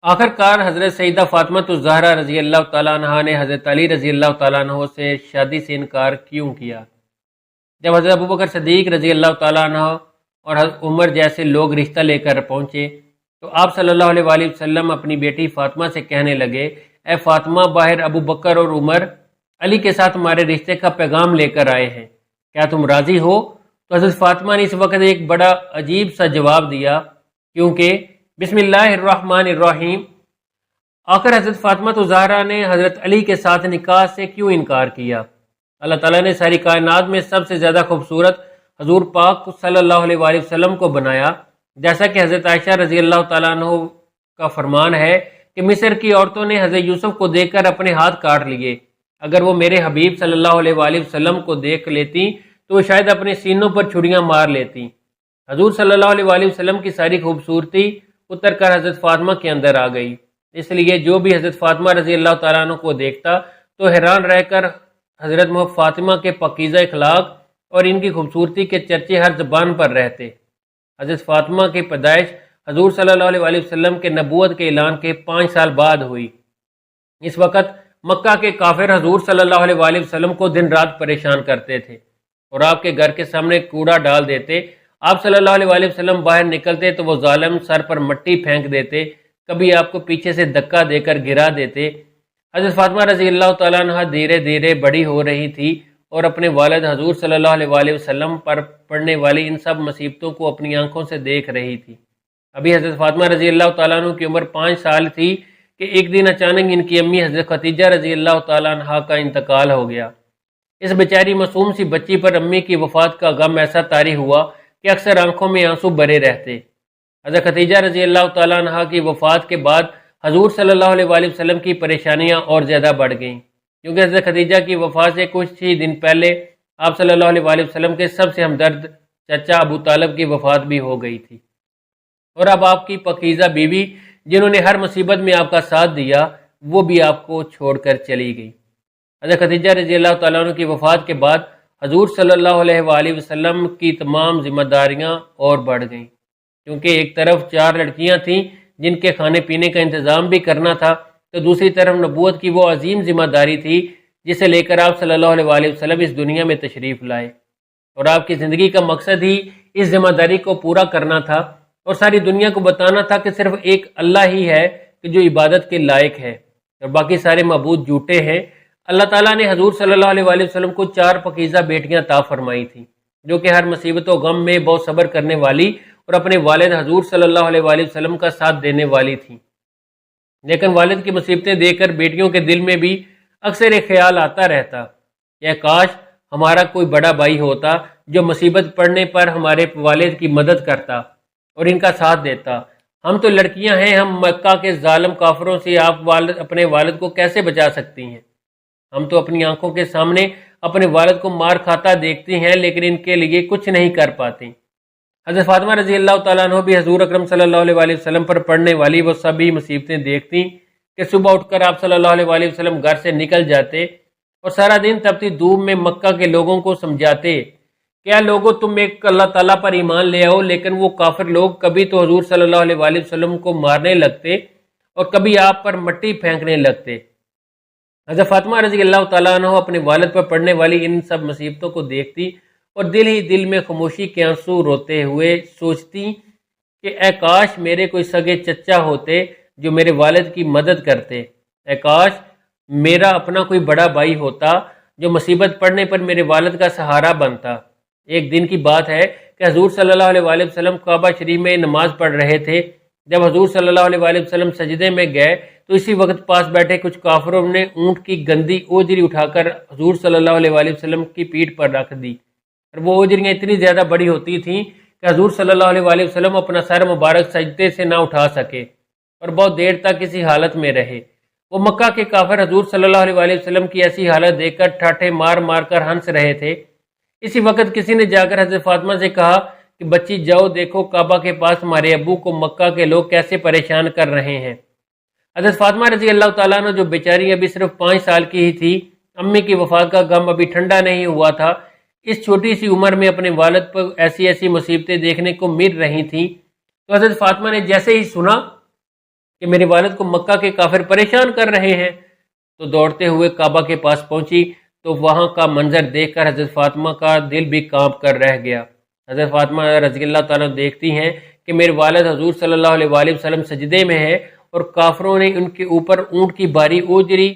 آخر کار حضرت سیدہ فاطمہ الزہرا رضی اللہ تعالیٰ عنہ نے حضرت علی رضی اللہ تعالیٰ عنہ سے شادی سے انکار کیوں کیا؟ جب حضرت ابوبکر صدیق رضی اللہ تعالیٰ عنہ اور حضرت عمر جیسے لوگ رشتہ لے کر پہنچے تو آپ صلی اللہ علیہ وآلہ وسلم اپنی بیٹی فاطمہ سے کہنے لگے، اے فاطمہ، باہر ابو بکر اور عمر علی کے ساتھ ہمارے رشتے کا پیغام لے کر آئے ہیں، کیا تم راضی ہو؟ تو حضرت فاطمہ نے اس وقت ایک بڑا عجیب سا جواب دیا، کیونکہ بسم اللہ الرحمن الرحیم۔ آخر حضرت فاطمہ الزہرا نے حضرت علی کے ساتھ نکاح سے کیوں انکار کیا؟ اللہ تعالیٰ نے ساری کائنات میں سب سے زیادہ خوبصورت حضور پاک صلی اللہ علیہ وآلہ وسلم کو بنایا، جیسا کہ حضرت عائشہ رضی اللہ تعالیٰ عنہ کا فرمان ہے کہ مصر کی عورتوں نے حضرت یوسف کو دیکھ کر اپنے ہاتھ کاٹ لیے، اگر وہ میرے حبیب صلی اللہ علیہ وآلہ وسلم کو دیکھ لیتی تو وہ شاید اپنے سینوں پر چھڑیاں مار لیتی۔ حضور صلی اللہ علیہ وآلہ وسلم کی ساری خوبصورتی اتر کر حضرت فاطمہ کے اندر آ گئی، اس لیے جو بھی حضرت فاطمہ رضی اللہ تعالیٰ عنہ کو دیکھتا تو حیران رہ کر حضرت فاطمہ کے پاکیزہ اخلاق اور ان کی خوبصورتی کے چرچے ہر زبان پر رہتے۔ حضرت فاطمہ کی پیدائش حضور صلی اللہ علیہ وآلہ وسلم کے نبوت کے اعلان کے 5 سال بعد ہوئی۔ اس وقت مکہ کے کافر حضور صلی اللہ علیہ وآلہ وسلم کو دن رات پریشان کرتے تھے اور آپ کے گھر کے سامنے کوڑا ڈال دیتے۔ آپ صلی اللہ علیہ وآلہ وسلم باہر نکلتے تو وہ ظالم سر پر مٹی پھینک دیتے، کبھی آپ کو پیچھے سے دھکا دے کر گرا دیتے۔ حضرت فاطمہ رضی اللہ تعالیٰ عنہ دھیرے دھیرے بڑی ہو رہی تھی اور اپنے والد حضور صلی اللہ علیہ وآلہ وسلم پر پڑنے والی ان سب مصیبتوں کو اپنی آنکھوں سے دیکھ رہی تھی۔ ابھی حضرت فاطمہ رضی اللہ تعالیٰ عنہ کی عمر 5 سال تھی کہ ایک دن اچانک ان کی امی حضرت خدیجہ رضی اللہ تعالیٰ عنہ کا انتقال ہو گیا۔ اس بیچاری معصوم سی بچی پر امی کی وفات کا غم ایسا طاری ہوا کہ اکثر آنکھوں میں آنسو بھرے رہتے۔ حضرت خدیجہ رضی اللہ تعالیٰ عنہ کی وفات کے بعد حضور صلی اللہ علیہ وآلہ وسلم کی پریشانیاں اور زیادہ بڑھ گئیں، کیونکہ حضرت خدیجہ کی وفات سے کچھ ہی دن پہلے آپ صلی اللہ علیہ وآلہ وسلم کے سب سے ہمدرد چچا ابو طالب کی وفات بھی ہو گئی تھی، اور اب آپ کی پاکیزہ بیوی جنہوں نے ہر مصیبت میں آپ کا ساتھ دیا وہ بھی آپ کو چھوڑ کر چلی گئی۔ حضرت خدیجہ رضی اللہ تعالیٰ عنہ کی وفات کے بعد حضور صلی اللہ علیہ وآلہ وسلم کی تمام ذمہ داریاں اور بڑھ گئیں، کیونکہ ایک طرف 4 لڑکیاں تھیں جن کے کھانے پینے کا انتظام بھی کرنا تھا، تو دوسری طرف نبوت کی وہ عظیم ذمہ داری تھی جسے لے کر آپ صلی اللہ علیہ وآلہ وسلم اس دنیا میں تشریف لائے، اور آپ کی زندگی کا مقصد ہی اس ذمہ داری کو پورا کرنا تھا اور ساری دنیا کو بتانا تھا کہ صرف ایک اللہ ہی ہے کہ جو عبادت کے لائق ہے اور باقی سارے معبود جھوٹے ہیں۔ اللہ تعالیٰ نے حضور صلی اللہ علیہ وآلہ وسلم کو 4 پاکیزہ بیٹیاں عطا فرمائی تھیں، جو کہ ہر مصیبت و غم میں بہت صبر کرنے والی اور اپنے والد حضور صلی اللہ علیہ وآلہ وسلم کا ساتھ دینے والی تھیں۔ لیکن والد کی مصیبتیں دیکھ کر بیٹیوں کے دل میں بھی اکثر ایک خیال آتا رہتا کہ کاش ہمارا کوئی بڑا بھائی ہوتا جو مصیبت پڑنے پر ہمارے والد کی مدد کرتا اور ان کا ساتھ دیتا۔ ہم تو لڑکیاں ہیں، ہم مکہ کے ظالم کافروں سے آپ اپنے والد کو کیسے بچا سکتی ہیں؟ ہم تو اپنی آنکھوں کے سامنے اپنے والد کو مار کھاتا دیکھتے ہیں لیکن ان کے لیے کچھ نہیں کر پاتے۔ حضرت فاطمہ رضی اللہ تعالیٰ عنہ بھی حضور اکرم صلی اللہ علیہ وآلہ وسلم پر پڑنے والی وہ سبھی مصیبتیں دیکھتی کہ صبح اٹھ کر آپ صلی اللہ علیہ وآلہ وسلم گھر سے نکل جاتے اور سارا دن تپتی دھوپ میں مکہ کے لوگوں کو سمجھاتے، کیا لوگوں تم ایک اللہ تعالیٰ پر ایمان لے آؤ، لیکن وہ کافر لوگ کبھی تو حضور صلی اللہ علیہ وآلہ وسلم کو مارنے لگتے اور کبھی آپ پر مٹی پھینکنے لگتے۔ حضرت فاطمہ رضی اللہ تعالیٰ عنہ اپنے والد پر پڑنے والی ان سب مصیبتوں کو دیکھتی اور دل ہی دل میں خاموشی کے آنسو روتے ہوئے سوچتی کہ اے کاش میرے کوئی سگے چچا ہوتے جو میرے والد کی مدد کرتے، اے کاش میرا اپنا کوئی بڑا بھائی ہوتا جو مصیبت پڑنے پر میرے والد کا سہارا بنتا۔ ایک دن کی بات ہے کہ حضور صلی اللہ علیہ وآلہ وسلم کعبہ شریف میں نماز پڑھ رہے تھے۔ جب حضور صلی اللہ علیہ وآلہ وسلم سجدے میں گئے تو اسی وقت پاس بیٹھے کچھ کافروں نے اونٹ کی گندی اوجری اٹھا کر حضور صلی اللہ علیہ وآلہ وسلم کی پیٹھ پر رکھ دی، اور وہ اوجریاں اتنی زیادہ بڑی ہوتی تھیں کہ حضور صلی اللہ علیہ وآلہ وسلم اپنا سر مبارک سجدے سے نہ اٹھا سکے اور بہت دیر تک اسی حالت میں رہے۔ وہ مکہ کے کافر حضور صلی اللہ علیہ وآلہ وسلم کی ایسی حالت دیکھ کر ٹھاٹھے مار مار کر ہنس رہے تھے۔ اسی وقت کسی نے جا کر حضرت فاطمہ سے کہا کہ بچی جاؤ دیکھو کعبہ کے پاس ہمارے ابو کو مکہ کے لوگ کیسے پریشان کر رہے ہیں۔ حضرت فاطمہ رضی اللہ تعالیٰ عنہ جو بیچاری ابھی صرف 5 سال کی ہی تھی، امی کی وفات کا غم ابھی ٹھنڈا نہیں ہوا تھا، اس چھوٹی سی عمر میں اپنے والد پر ایسی ایسی مصیبتیں دیکھنے کو مل رہی تھیں، تو حضرت فاطمہ نے جیسے ہی سنا کہ میرے والد کو مکہ کے کافر پریشان کر رہے ہیں۔ تو دوڑتے ہوئے کعبہ کے پاس پہنچی تو وہاں کا منظر دیکھ کر حضرت فاطمہ کا دل بھی کانپ کر رہ گیا۔ حضرت فاطمہ رضی اللہ تعالیٰ دیکھتی ہیں کہ میرے والد حضور صلی اللہ علیہ وآلہ وسلم سجدے میں ہے اور کافروں نے ان کے اوپر اونٹ کی باری اوجری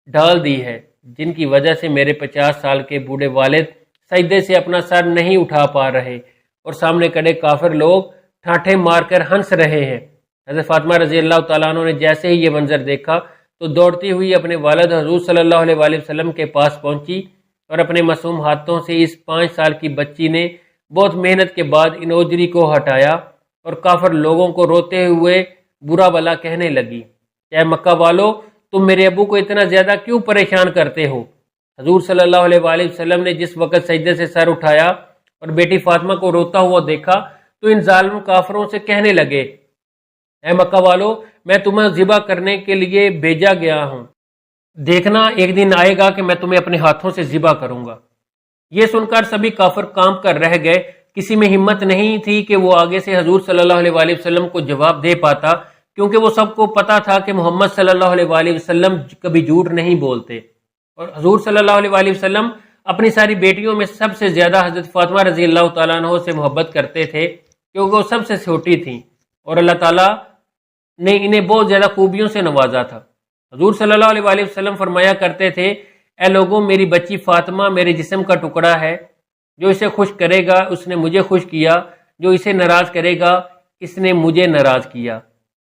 ڈال دی ہے، جن کی وجہ سے میرے 50 سال کے بوڑھے والد سجدے سے اپنا سر نہیں اٹھا پا رہے اور سامنے کھڑے کافر لوگ ٹھاٹھے مار کر ہنس رہے ہیں۔ حضرت فاطمہ رضی اللہ تعالیٰ عنہ نے جیسے ہی یہ منظر دیکھا تو دوڑتی ہوئی اپنے والد حضور صلی اللہ علیہ وآلہ وسلم کے پاس پہنچی اور اپنے معصوم ہاتھوں سے اس 5 سال کی بچی نے بہت محنت کے بعد ان اوجری کو ہٹایا اور کافر لوگوں کو روتے ہوئے برا بلا کہنے لگی، اے مکہ والو، تم میرے ابو کو اتنا زیادہ کیوں پریشان کرتے ہو؟ حضور صلی اللہ علیہ وآلہ وسلم نے جس وقت سجدے سے سر اٹھایا اور بیٹی فاطمہ کو روتا ہوا دیکھا تو ان ظالم کافروں سے کہنے لگے، اے مکہ والو، میں تمہیں ذبح کرنے کے لیے بھیجا گیا ہوں، دیکھنا ایک دن آئے گا کہ میں تمہیں اپنے ہاتھوں سے ذبح کروں گا۔ یہ سن کر سبھی کافر کانپ کر رہ گئے، کسی میں ہمت نہیں تھی کہ وہ آگے سے حضور صلی اللہ علیہ وآلہ وسلم کو جواب دے پاتا، کیونکہ وہ سب کو پتا تھا کہ محمد صلی اللہ علیہ وآلہ وسلم کبھی جھوٹ نہیں بولتے، اور حضور صلی اللہ علیہ وآلہ وسلم اپنی ساری بیٹیوں میں سب سے زیادہ حضرت فاطمہ رضی اللہ تعالیٰ عنہ سے محبت کرتے تھے، کیونکہ وہ سب سے چھوٹی تھیں اور اللہ تعالیٰ نے انہیں بہت زیادہ خوبیوں سے نوازا تھا۔ حضور صلی اللہ علیہ وآلہ وسلم فرمایا کرتے تھے، اے لوگوں، میری بچی فاطمہ میرے جسم کا ٹکڑا ہے، جو اسے خوش کرے گا اس نے مجھے خوش کیا، جو اسے ناراض کرے گا اس نے مجھے ناراض کیا۔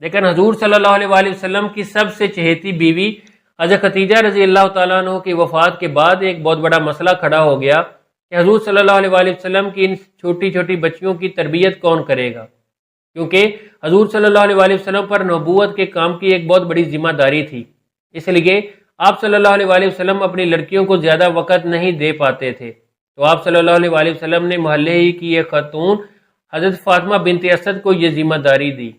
لیکن حضور صلی اللہ علیہ وآلہ وسلم کی سب سے چہیتی بیوی حضرت خدیجہ رضی اللہ تعالیٰ عنہ کی وفات کے بعد ایک بہت بڑا مسئلہ کھڑا ہو گیا کہ حضور صلی اللہ علیہ وآلہ وسلم کی ان چھوٹی چھوٹی بچیوں کی تربیت کون کرے گا، کیونکہ حضور صلی اللہ علیہ وآلہ وسلم پر نبوت کے کام کی ایک بہت بڑی ذمہ داری تھی۔ اس لیے آپ صلی اللہ علیہ وآلہ وسلم اپنی لڑکیوں کو زیادہ وقت نہیں دے پاتے تھے، تو آپ صلی اللہ علیہ وآلہ وسلم نے محلے ہی کی ایک خاتون حضرت فاطمہ بنت اسد کو یہ ذمہ داری دی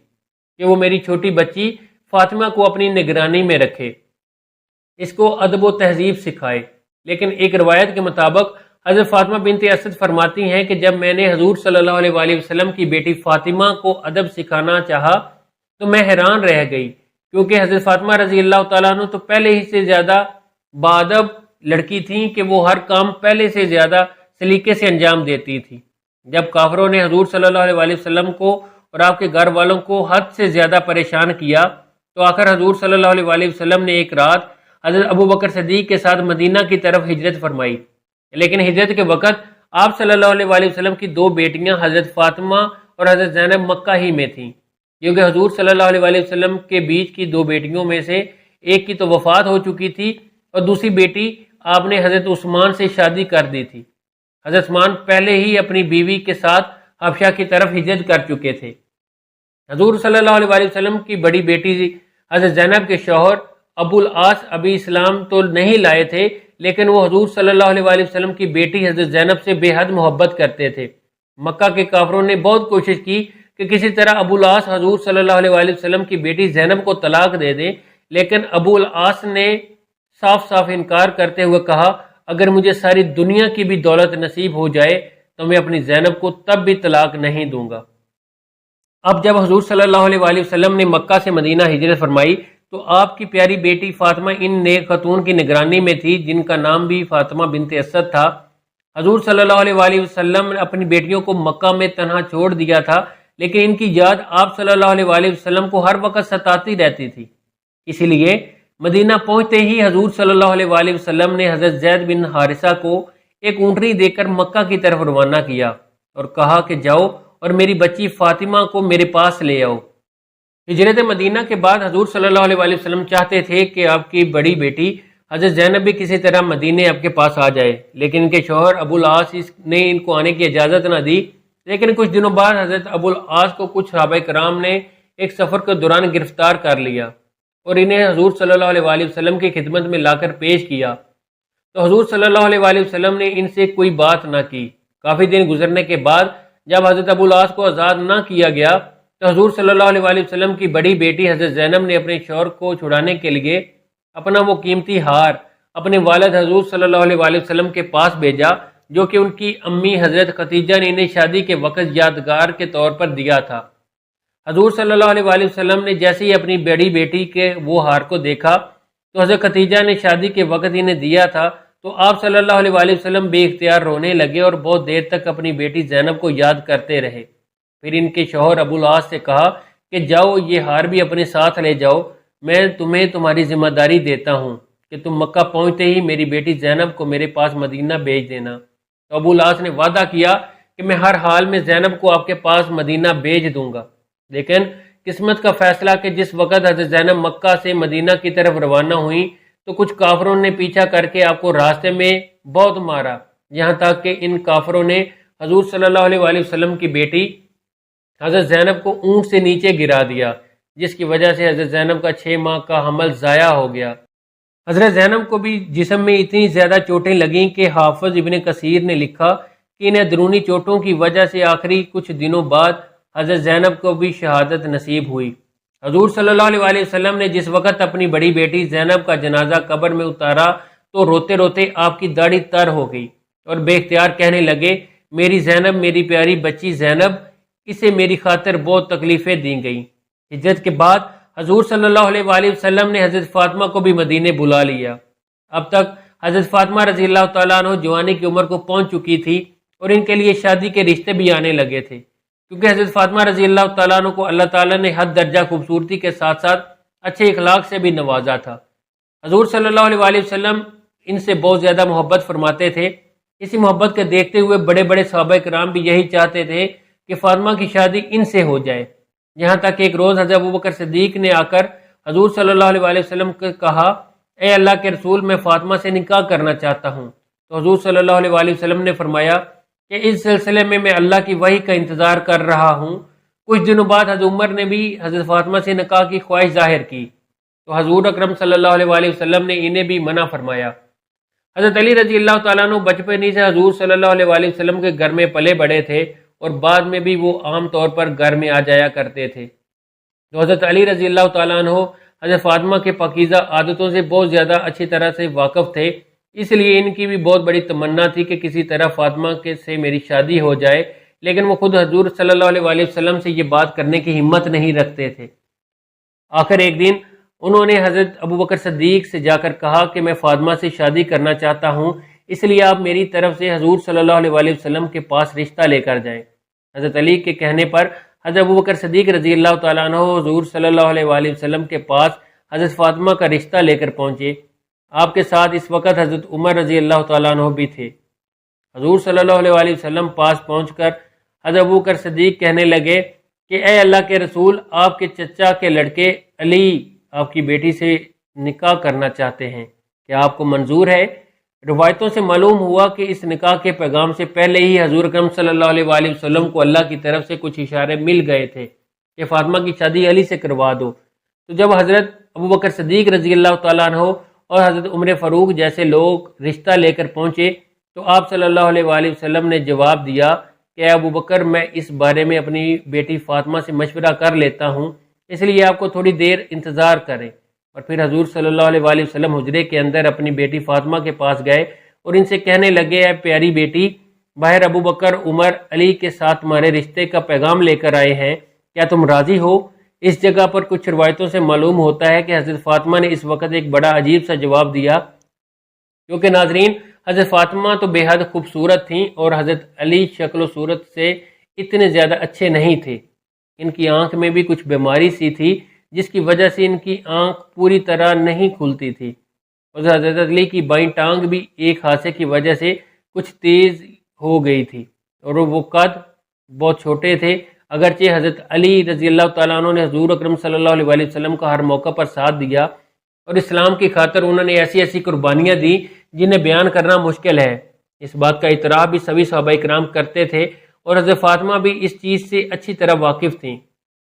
کہ وہ میری چھوٹی بچی فاطمہ کو اپنی نگرانی میں رکھے، اس کو ادب و تہذیب سکھائے۔ لیکن ایک روایت کے مطابق حضرت فاطمہ بنت اسد فرماتی ہیں کہ جب میں نے حضور صلی اللہ علیہ وآلہ وسلم کی بیٹی فاطمہ کو ادب سکھانا چاہا تو میں حیران رہ گئی، کیونکہ حضرت فاطمہ رضی اللہ تعالیٰ عنہ تو پہلے ہی سے زیادہ باادب لڑکی تھیں کہ وہ ہر کام پہلے سے زیادہ سلیقے سے انجام دیتی تھی۔ جب کافروں نے حضور صلی اللہ علیہ وآلہ وسلم کو اور آپ کے گھر والوں کو حد سے زیادہ پریشان کیا تو آخر حضور صلی اللہ علیہ وآلہ وسلم نے ایک رات حضرت ابو بکر صدیق کے ساتھ مدینہ کی طرف ہجرت فرمائی۔ لیکن ہجرت کے وقت آپ صلی اللہ علیہ وآلہ وسلم کی 2 بیٹیاں حضرت فاطمہ اور حضرت زینب مکہ ہی میں تھیں، کیونکہ حضور صلی اللہ علیہ وآلہ وسلم کے بیچ کی 2 بیٹیوں میں سے ایک کی تو وفات ہو چکی تھی اور دوسری بیٹی آپ نے حضرت عثمان سے شادی کر دی تھی۔ حضرت عثمان پہلے ہی اپنی بیوی کے ساتھ حبشہ کی طرف ہجرت کر چکے تھے۔ حضور صلی اللہ علیہ وآلہ وسلم کی بڑی بیٹی حضرت زینب کے شوہر ابو العاص ابھی اسلام تو نہیں لائے تھے، لیکن وہ حضور صلی اللہ علیہ وآلہ وسلم کی بیٹی حضرت زینب سے بے حد محبت کرتے تھے۔ مکہ کے کافروں نے بہت کوشش کی کہ کسی طرح ابو العاص حضور صلی اللہ علیہ وآلہ وسلم کی بیٹی زینب کو طلاق دے دیں، لیکن ابو العاص نے صاف صاف انکار کرتے ہوئے کہا، اگر مجھے ساری دنیا کی بھی دولت نصیب ہو جائے تو میں اپنی زینب کو تب بھی طلاق نہیں دوں گا۔ اب جب حضور صلی اللہ علیہ وآلہ وسلم نے مکہ سے مدینہ ہجرت فرمائی تو آپ کی پیاری بیٹی فاطمہ ان نیک خاتون کی نگرانی میں تھی، جن کا نام بھی فاطمہ بنت اسد تھا۔ حضور صلی اللہ علیہ وآلہ وسلم نے اپنی بیٹیوں کو مکہ میں تنہا چھوڑ دیا تھا، لیکن ان کی یاد آپ صلی اللہ علیہ وآلہ وسلم کو ہر وقت ستاتی رہتی تھی۔ اسی لیے مدینہ پہنچتے ہی حضور صلی اللہ علیہ وآلہ وسلم نے حضرت زید بن حارثہ کو ایک اونٹنی دے کر مکہ کی طرف روانہ کیا اور کہا کہ جاؤ اور میری بچی فاطمہ کو میرے پاس لے آؤ۔ ہجرت مدینہ کے بعد حضور صلی اللہ علیہ وآلہ وسلم چاہتے تھے کہ آپ کی بڑی بیٹی حضرت زینب بھی کسی طرح مدینے آپ کے پاس آ جائے، لیکن ان کے شوہر ابو العاص نے ان کو آنے کی اجازت نہ دی۔ لیکن کچھ دنوں بعد حضرت ابو العاص کو کچھ صحابہ کرام نے ایک سفر کے دوران گرفتار کر لیا اور انہیں حضور صلی اللہ علیہ وآلہ وسلم کی خدمت میں لا کر پیش کیا، تو حضور صلی اللہ علیہ وآلہ وسلم نے ان سے کوئی بات نہ کی۔ کافی دن گزرنے کے بعد جب حضرت ابو العاص کو آزاد نہ کیا گیا تو حضور صلی اللہ علیہ وآلہ وسلم کی بڑی بیٹی حضرت زینب نے اپنے شوہر کو چھڑانے کے لیے اپنا وہ قیمتی ہار اپنے والد حضور صلی اللہ علیہ وآلہ وسلم کے پاس بھیجا، جو کہ ان کی امی حضرت خدیجہ نے انہیں شادی کے وقت یادگار کے طور پر دیا تھا۔ حضور صلی اللہ علیہ وآلہ وسلم نے جیسے ہی اپنی بڑی بیٹی کے وہ ہار کو دیکھا تو حضرت خدیجہ نے شادی کے وقت انہیں دیا تھا، تو آپ صلی اللہ علیہ وآلہ وسلم بے اختیار رونے لگے اور بہت دیر تک اپنی بیٹی زینب کو یاد کرتے رہے۔ پھر ان کے شوہر ابو العاص سے کہا کہ جاؤ یہ ہار بھی اپنے ساتھ لے جاؤ، میں تمہیں تمہاری ذمہ داری دیتا ہوں کہ تم مکہ پہنچتے ہی میری بیٹی زینب کو میرے پاس مدینہ بھیج دینا۔ تو ابو العاص نے وعدہ کیا کہ میں ہر حال میں زینب کو آپ کے پاس مدینہ بھیج دوں گا۔ لیکن قسمت کا فیصلہ کہ جس وقت حضرت زینب مکہ سے مدینہ کی طرف روانہ ہوئی تو کچھ کافروں نے پیچھا کر کے آپ کو راستے میں بہت مارا، یہاں تک کہ ان کافروں نے حضور صلی اللہ علیہ وآلہ وسلم کی بیٹی حضرت زینب کو اونٹ سے نیچے گرا دیا، جس کی وجہ سے حضرت زینب کا 6 ماہ کا حمل ضائع ہو گیا۔ حضرت زینب کو بھی جسم میں اتنی زیادہ چوٹیں لگیں کہ حافظ ابن کثیر نے لکھا کہ انہیں اندرونی چوٹوں کی وجہ سے آخری کچھ دنوں بعد حضرت زینب کو بھی شہادت نصیب ہوئی۔ حضور صلی اللہ علیہ وآلہ وسلم نے جس وقت اپنی بڑی بیٹی زینب کا جنازہ قبر میں اتارا تو روتے روتے آپ کی داڑھی تر ہو گئی اور بے اختیار کہنے لگے، میری زینب، میری پیاری بچی زینب، اسے میری خاطر بہت تکلیفیں دی گئیں۔ ہجرت کے بعد حضور صلی اللہ علیہ وآلہ وسلم نے حضرت فاطمہ کو بھی مدینے بلا لیا۔ اب تک حضرت فاطمہ رضی اللہ تعالیٰ عنہ جوانی کی عمر کو پہنچ چکی تھی اور ان کے لیے شادی کے رشتے بھی آنے لگے تھے، کیونکہ حضرت فاطمہ رضی اللہ تعالیٰ عنہ کو اللہ تعالیٰ نے حد درجہ خوبصورتی کے ساتھ ساتھ اچھے اخلاق سے بھی نوازا تھا۔ حضور صلی اللہ علیہ وآلہ وسلم ان سے بہت زیادہ محبت فرماتے تھے۔ اسی محبت کے دیکھتے ہوئے بڑے بڑے صحابہ کرام بھی یہی چاہتے تھے کہ فاطمہ کی شادی ان سے ہو جائے، یہاں تک کہ ایک روز حضرت ابوبکر صدیق نے آ کر حضور صلی اللہ علیہ وآلہ وسلم کو کہا، اے اللہ کے رسول، میں فاطمہ سے نکاح کرنا چاہتا ہوں۔ تو حضور صلی اللہ علیہ وآلہ وسلم نے فرمایا کہ اس سلسلے میں اللہ کی وحی کا انتظار کر رہا ہوں۔ کچھ دنوں بعد حضرت عمر نے بھی حضرت فاطمہ سے نکاح کی خواہش ظاہر کی تو حضور اکرم صلی اللہ علیہ وآلہ وسلم نے انہیں بھی منع فرمایا۔ حضرت علی رضی اللہ تعالیٰ عنہ بچپن ہی سے حضور صلی اللہ علیہ وآلہ وسلم کے گھر میں پلے بڑے تھے اور بعد میں بھی وہ عام طور پر گھر میں آ جایا کرتے تھے۔ تو حضرت علی رضی اللہ تعالیٰ عنہ حضرت فاطمہ کے پاکیزہ عادتوں سے بہت زیادہ اچھی طرح سے واقف تھے، اس لیے ان کی بھی بہت بڑی تمنا تھی کہ کسی طرح فاطمہ سے میری شادی ہو جائے، لیکن وہ خود حضور صلی اللہ علیہ وآلہ وسلم سے یہ بات کرنے کی ہمت نہیں رکھتے تھے۔ آخر ایک دن انہوں نے حضرت ابوبکر صدیق سے جا کر کہا کہ میں فاطمہ سے شادی کرنا چاہتا ہوں، اس لیے آپ میری طرف سے حضور صلی اللہ علیہ وآلہ وسلم کے پاس رشتہ لے کر جائیں۔ حضرت علی کے کہنے پر حضرت ابوبکر صدیق رضی اللہ تعالیٰ عنہ حضور صلی اللہ علیہ وآلہ وسلم کے پاس حضرت فاطمہ کا رشتہ لے کر پہنچے۔ آپ کے ساتھ اس وقت حضرت عمر رضی اللہ تعالیٰ عنہ بھی تھے۔ حضور صلی اللہ علیہ وآلہ وسلم پاس پہنچ کر حضرت ابوبکر صدیق کہنے لگے کہ اے اللہ کے رسول، آپ کے چچا کے لڑکے علی آپ کی بیٹی سے نکاح کرنا چاہتے ہیں، کیا آپ کو منظور ہے؟ روایتوں سے معلوم ہوا کہ اس نکاح کے پیغام سے پہلے ہی حضور اکرم صلی اللہ علیہ وآلہ وسلم کو اللہ کی طرف سے کچھ اشارے مل گئے تھے کہ فاطمہ کی شادی علی سے کروا دو۔ تو جب حضرت ابوبکر صدیق رضی اللہ تعالیٰ عنہ اور حضرت عمر فاروق جیسے لوگ رشتہ لے کر پہنچے تو آپ صلی اللہ علیہ وآلہ وسلم نے جواب دیا کہ اے ابوبکر، میں اس بارے میں اپنی بیٹی فاطمہ سے مشورہ کر لیتا ہوں، اس لیے آپ کو تھوڑی دیر انتظار کریں۔ اور پھر حضور صلی اللہ علیہ وآلہ وسلم حجرے کے اندر اپنی بیٹی فاطمہ کے پاس گئے اور ان سے کہنے لگے، اے پیاری بیٹی، باہر ابوبکر، عمر، علی کے ساتھ تمہارے رشتے کا پیغام لے کر آئے ہیں، کیا تم راضی ہو؟ اس جگہ پر کچھ روایتوں سے معلوم ہوتا ہے کہ حضرت فاطمہ نے اس وقت ایک بڑا عجیب سا جواب دیا، کیونکہ ناظرین حضرت فاطمہ تو بے حد خوبصورت تھیں اور حضرت علی شکل و صورت سے اتنے زیادہ اچھے نہیں تھے۔ ان کی آنکھ میں بھی کچھ بیماری سی تھی جس کی وجہ سے ان کی آنکھ پوری طرح نہیں کھلتی تھی، اور حضرت علی کی بائیں ٹانگ بھی ایک حادثے کی وجہ سے کچھ تیز ہو گئی تھی اور وہ قد بہت چھوٹے تھے۔ اگرچہ حضرت علی رضی اللہ تعالیٰ عنہ نے حضور اکرم صلی اللہ علیہ وآلہ وسلم کا ہر موقع پر ساتھ دیا اور اسلام کی خاطر انہوں نے ایسی ایسی قربانیاں دی جنہیں بیان کرنا مشکل ہے۔ اس بات کا اعتراف بھی سبھی صحابہ کرام کرتے تھے اور حضرت فاطمہ بھی اس چیز سے اچھی طرح واقف تھیں۔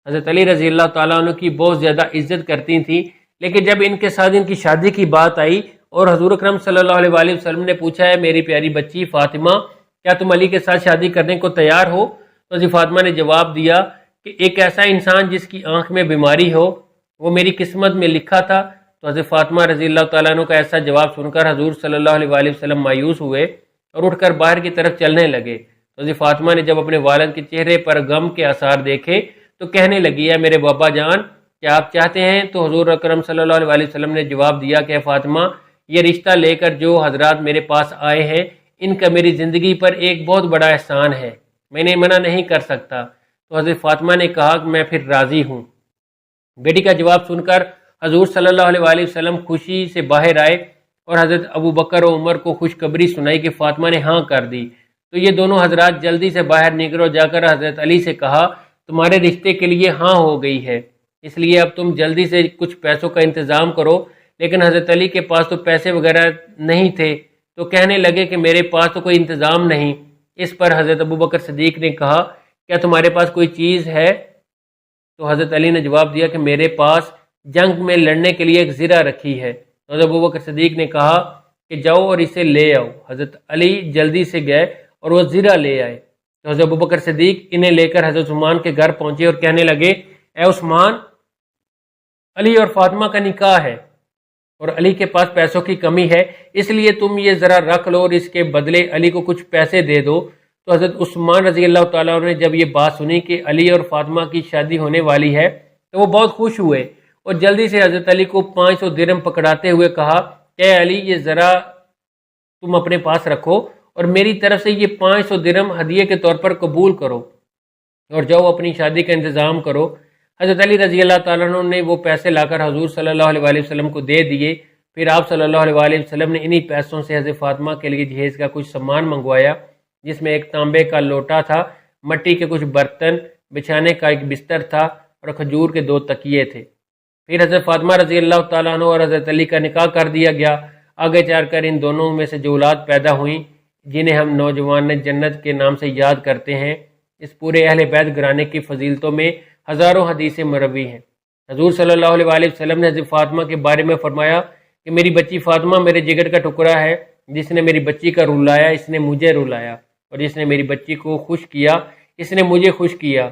حضرت علی رضی اللہ تعالیٰ عنہ کی بہت زیادہ عزت کرتی تھیں، لیکن جب ان کے ساتھ ان کی شادی کی بات آئی اور حضور اکرم صلی اللہ علیہ وآلہ وسلم نے پوچھا ہے میری پیاری بچی فاطمہ، کیا تم علی کے ساتھ شادی کرنے کو تیار ہو؟ تو حضرت فاطمہ نے جواب دیا کہ ایک ایسا انسان جس کی آنکھ میں بیماری ہو وہ میری قسمت میں لکھا تھا۔ تو حضرت فاطمہ رضی اللہ تعالیٰ عنہ کا ایسا جواب سن کر حضور صلی اللہ علیہ وآلہ وسلم مایوس ہوئے اور اٹھ کر باہر کی طرف چلنے لگے۔ تو حضرت فاطمہ نے جب اپنے والد کے چہرے پر غم کے آثار دیکھے تو کہنے لگی ہے میرے بابا جان کیا آپ چاہتے ہیں؟ تو حضور اکرم صلی اللہ علیہ وسلم نے جواب دیا کہ فاطمہ یہ رشتہ لے کر جو حضرات میرے پاس آئے ہیں ان کا میری زندگی پر ایک بہت بڑا احسان ہے، میں نے منع نہیں کر سکتا۔ تو حضرت فاطمہ نے کہا کہ میں پھر راضی ہوں۔ بیٹی کا جواب سن کر حضور صلی اللہ علیہ وآلہ وسلم خوشی سے باہر آئے اور حضرت ابو بکر و عمر کو خوشخبری سنائی کہ فاطمہ نے ہاں کر دی۔ تو یہ دونوں حضرات جلدی سے باہر نکلے اور جا کر حضرت علی سے کہا تمہارے رشتے کے لیے ہاں ہو گئی ہے، اس لیے اب تم جلدی سے کچھ پیسوں کا انتظام کرو۔ لیکن حضرت علی کے پاس تو پیسے وغیرہ نہیں تھے، تو کہنے لگے کہ میرے پاس تو کوئی انتظام نہیں۔ اس پر حضرت ابو بکر صدیق نے کہا کیا تمہارے پاس کوئی چیز ہے؟ تو حضرت علی نے جواب دیا کہ میرے پاس جنگ میں لڑنے کے لیے ایک زرہ رکھی ہے۔ تو حضرت ابو بکر صدیق نے کہا کہ جاؤ اور اسے لے آؤ۔ حضرت علی جلدی سے گئے اور وہ زرہ لے آئے۔ تو حضرت ابو بکر صدیق انہیں لے کر حضرت عثمان کے گھر پہنچے اور کہنے لگے اے عثمان، علی اور فاطمہ کا نکاح ہے اور علی کے پاس پیسوں کی کمی ہے، اس لیے تم یہ ذرا رکھ لو اور اس کے بدلے علی کو کچھ پیسے دے دو۔ تو حضرت عثمان رضی اللہ تعالیٰ عنہ نے جب یہ بات سنی کہ علی اور فاطمہ کی شادی ہونے والی ہے تو وہ بہت خوش ہوئے اور جلدی سے حضرت علی کو 500 درہم پکڑاتے ہوئے کہا کہ اے علی یہ ذرا تم اپنے پاس رکھو اور میری طرف سے یہ 500 درہم ہدیے کے طور پر قبول کرو اور جاؤ اپنی شادی کا انتظام کرو۔ حضرت علی رضی اللہ تعالیٰ عنہ نے وہ پیسے لا کر حضور صلی اللہ علیہ وآلہ وسلم کو دے دیے۔ پھر آپ صلی اللہ علیہ وآلہ وسلم نے انہی پیسوں سے حضرت فاطمہ کے لیے جہیز کا کچھ سامان منگوایا، جس میں ایک تانبے کا لوٹا تھا، مٹی کے کچھ برتن، بچھانے کا ایک بستر تھا اور کھجور کے 2 تکیے تھے۔ پھر حضرت فاطمہ رضی اللہ تعالیٰ عنہ اور حضرت علی کا نکاح کر دیا گیا۔ آگے چل کر ان دونوں میں سے جو اولاد پیدا ہوئیں جنہیں ہم نوجوان جنت کے نام سے یاد کرتے ہیں، اس پورے اہل بیت گھرانے کی فضیلتوں میں ہزاروں حدیثیں مروی ہیں۔ حضور صلی اللہ علیہ وآلہ وسلم نے حضرت فاطمہ کے بارے میں فرمایا کہ میری بچی فاطمہ میرے جگر کا ٹکڑا ہے، جس نے میری بچی کا رلایا اس نے مجھے رلایا، اور جس نے میری بچی کو خوش کیا اس نے مجھے خوش کیا۔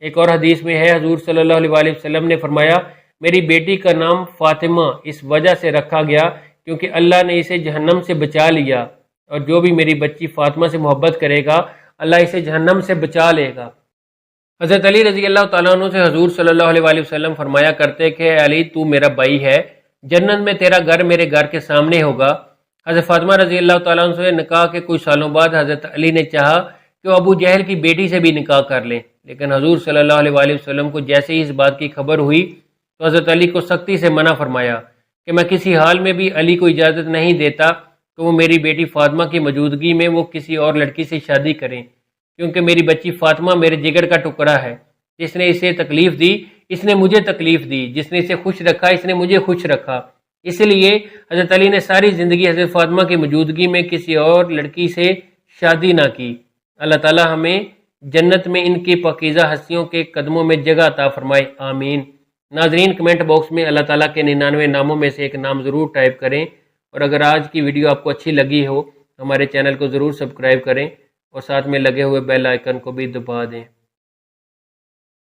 ایک اور حدیث میں ہے حضور صلی اللہ علیہ وآلہ وسلم نے فرمایا میری بیٹی کا نام فاطمہ اس وجہ سے رکھا گیا کیونکہ اللہ نے اسے جہنم سے بچا لیا، اور جو بھی میری بچی فاطمہ سے محبت کرے گا اللہ اسے جہنم سے بچا لے گا۔ حضرت علی رضی اللہ تعالیٰ عنہ سے حضور صلی اللہ علیہ وآلہ وسلم فرمایا کرتے کہ علی تو میرا بھائی ہے، جنت میں تیرا گھر میرے گھر کے سامنے ہوگا۔ حضرت فاطمہ رضی اللہ تعالیٰ عنہ سے نکاح کے کچھ سالوں بعد حضرت علی نے چاہا کہ وہ ابو جہل کی بیٹی سے بھی نکاح کر لیں، لیکن حضور صلی اللہ علیہ وآلہ وسلم کو جیسے ہی اس بات کی خبر ہوئی تو حضرت علی کو سختی سے منع فرمایا کہ میں کسی حال میں بھی علی کو اجازت نہیں دیتا کہ وہ میری بیٹی فاطمہ کی موجودگی میں وہ کسی اور لڑکی سے شادی کریں، کیونکہ میری بچی فاطمہ میرے جگر کا ٹکڑا ہے، جس نے اسے تکلیف دی اس نے مجھے تکلیف دی، جس نے اسے خوش رکھا اس نے مجھے خوش رکھا۔ اس لیے حضرت علی نے ساری زندگی حضرت فاطمہ کی موجودگی میں کسی اور لڑکی سے شادی نہ کی۔ اللہ تعالی ہمیں جنت میں ان کی پاکیزہ ہستیوں کے قدموں میں جگہ عطا فرمائے، آمین۔ ناظرین کمنٹ باکس میں اللہ تعالیٰ کے 99 ناموں میں سے ایک نام ضرور ٹائپ کریں، اور اگر آج کی ویڈیو آپ کو اچھی لگی ہو ہمارے چینل کو ضرور سبسکرائب کریں اور ساتھ میں لگے ہوئے بیل آئیکن کو بھی دبا دیں۔